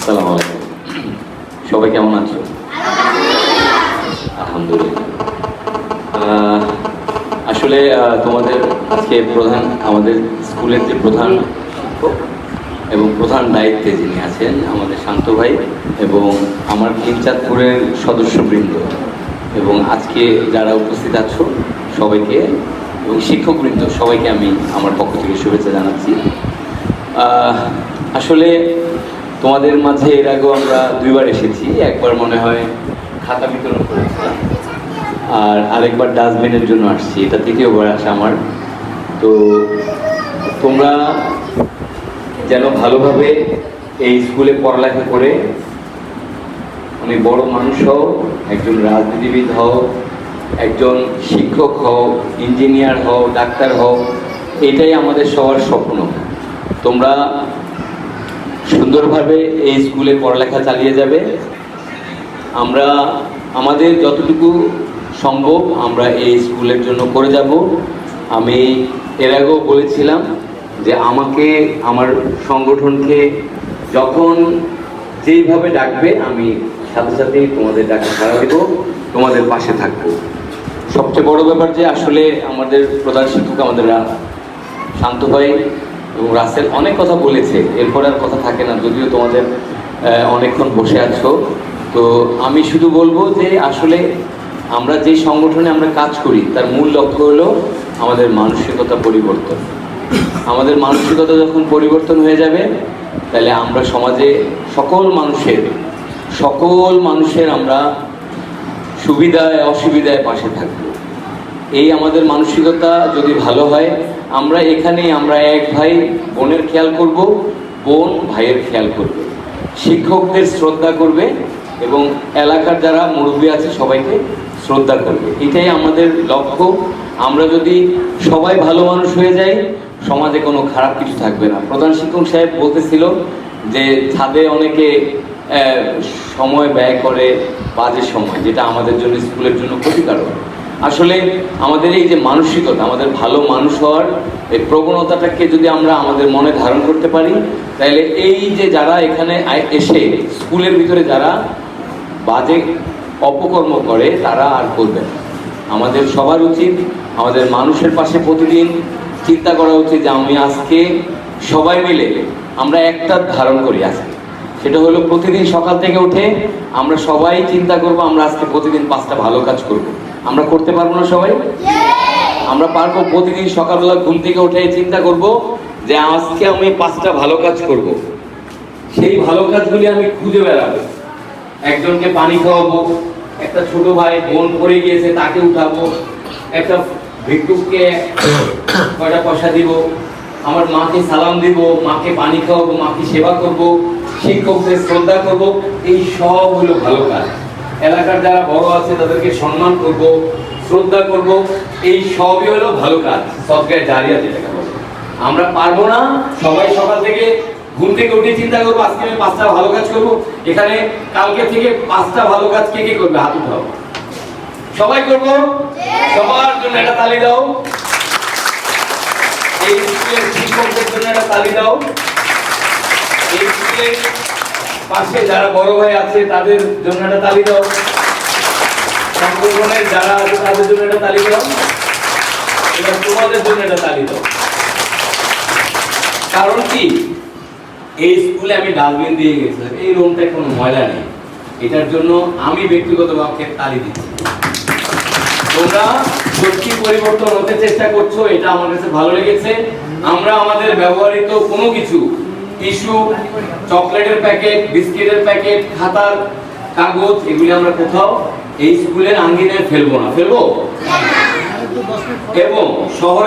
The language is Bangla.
আসসালামু আলাইকুম। সবাই কেমন আছো? আলহামদুলিল্লাহ। আসলে তোমাদের আজকে আমাদের স্কুলের যে প্রধান শিক্ষক এবং প্রধান দায়িত্বে যিনি আছেন আমাদের শান্ত ভাই এবং আমার চাঁদপুরের সদস্যবৃন্দ এবং আজকে যারা উপস্থিত আছো সবাইকে এবং শিক্ষকবৃন্দ সবাইকে আমি আমার পক্ষ থেকে শুভেচ্ছা জানাচ্ছি। আসলে তোমাদের মাঝে এর আগেও আমরা দুইবার এসেছি। একবার মনে হয় খাতা বিতরণ করেছিলাম আর আরেকবার ডাস্টবিনের জন্য আসছি, এটা তৃতীয়বার আসা আমার। তো তোমরা যেন ভালোভাবে এই স্কুলে পড়ালেখা করে অনেক বড় মানুষ হও, একজন রাজনীতিবিদ হও, একজন শিক্ষক হও, ইঞ্জিনিয়ার হও, ডাক্তার হও, এটাই আমাদের সবার স্বপ্ন। তোমরা সুন্দরভাবে এই স্কুলে পড়ালেখা চালিয়ে যাবে। আমরা আমাদের যতটুকু সম্ভব আমরা এই স্কুলের জন্য করে যাব। আমি এর আগেও বলেছিলাম যে আমাকে আমার সংগঠনকে যখন যেইভাবে ডাকবে আমি সাথে সাথেই তোমাদের ডাকে সাড়া দেব, তোমাদের পাশে থাকবো। সবচেয়ে বড় ব্যাপার যে আসলে আমাদের প্রধান শিক্ষক আমাদের শান্ত ভাই এবং রাসেল অনেক কথা বলেছে, এরপরে আর কথা থাকে না, যদিও তোমাদের অনেকক্ষণ বসে আছো। তো আমি শুধু বলবো যে আসলে আমরা যে সংগঠনে আমরা কাজ করি তার মূল লক্ষ্য হলো আমাদের মানসিকতা পরিবর্তন। আমাদের মানসিকতা যখন পরিবর্তন হয়ে যাবে তাহলে আমরা সমাজে সকল মানুষের আমরা সুবিধায় অসুবিধায় পাশে থাকবো। এই আমাদের মানসিকতা যদি ভালো হয়, আমরা এক ভাই বোনের খেয়াল করব, বোন ভাইয়ের খেয়াল করবে, শিক্ষকদের শ্রদ্ধা করবে এবং এলাকার যারা মুরব্বী আছে সবাইকে শ্রদ্ধা করবে। এটাই আমাদের লক্ষ্য। আমরা যদি সবাই ভালো মানুষ হয়ে যাই সমাজে কোনো খারাপ কিছু থাকবে না। প্রধান শিক্ষক সাহেব বলতেছিল যে ছাদে অনেকে সময় ব্যয় করে বাজে সময়, যেটা আমাদের জন্য স্কুলের জন্য ক্ষতিকারক। আসলে আমাদের এই যে মানসিকতা, আমাদের ভালো মানুষ হওয়ার এই প্রবণতাটাকে যদি আমরা আমাদের মনে ধারণ করতে পারি তাহলে এই যে যারা এখানে এসে স্কুলের ভিতরে যারা বাজে অপকর্ম করে তারা আর করবে না। আমাদের সবার উচিত আমাদের মানুষের পাশে প্রতিদিন চিন্তা করা উচিত যে আমি আজকে সবাই মিলে আমরা একটা ধারণ করি আজকে, সেটা হলো প্রতিদিন সকাল থেকে উঠে আমরা সবাই চিন্তা করব আমরা আজকে প্রতিদিন 5টা ভালো কাজ করব। আমরা করতে পারবো না সবাই? আমরা পারবো। প্রতিদিন সকালবেলা ঘুম থেকে উঠে চিন্তা করব যে আজকে আমি 5টা ভালো কাজ করব। সেই ভালো কাজগুলি আমি খুঁজে বেড়াবো। একজনকে পানি খাওয়াবো, একটা ছোট ভাই বোন পড়ে গিয়েছে তাকে উঠাবো, একটা ভিক্ষুককে কয়টা পয়সা দিব, আমার মাকে সালাম দিব, মাকে পানি খাওয়াবো, মাকে সেবা করব, শিক্ষকদের শ্রদ্ধা করব। এই সব হলো ভালো কাজ। এলাকার যারা বড় আছে তাদেরকে সম্মান করব, শ্রদ্ধা করব, এই সবই হলো ভালো কাজ, সদকায়ে জারিয়া যেটাকে বলে। আমরা পারবো না সবাই সকাল থেকে ঘুম থেকে উঠে চিন্তা করবো আজকে আমি 5টা ভালো কাজ করব। এখানে কালকে থেকে 5টা ভালো কাজ কে কে করবে? হাত উঠাও। সবাই করব? সবার জন্য একটা তালি দাও। এই স্কুলের শিক্ষকদের জন্য একটা তালি দাও। এই স্কুলের পাশে যারা বড় ভাই আছে তাদের জন্য একটা তালি দাও। সংগঠনের যারা আছে তাদের জন্য একটা তালি দাও। এবার তোমাদের জন্য একটা তালি দাও। কারণ কি, এই স্কুলে আমি ডাস্টবিন দিয়ে গেছিলাম, এই রুমটা কোনো ময়লা নেই, এটার জন্য আমি ব্যক্তিগতভাবে তালি দিচ্ছি। তোমরা সত্যি পরিবর্তন হতে চেষ্টা করছো, এটা আমার কাছে ভালো লেগেছে। আমরা আমাদের ব্যবহৃত কোনো কিছু, টিস্যু, চকলেটের প্যাকেট, বিস্কিটের প্যাকেট, খাতার কাগজ, এগুলি আমরা কোথাও এই স্কুলের আঙ্গিনায় ফেলবো না। এবং শহরে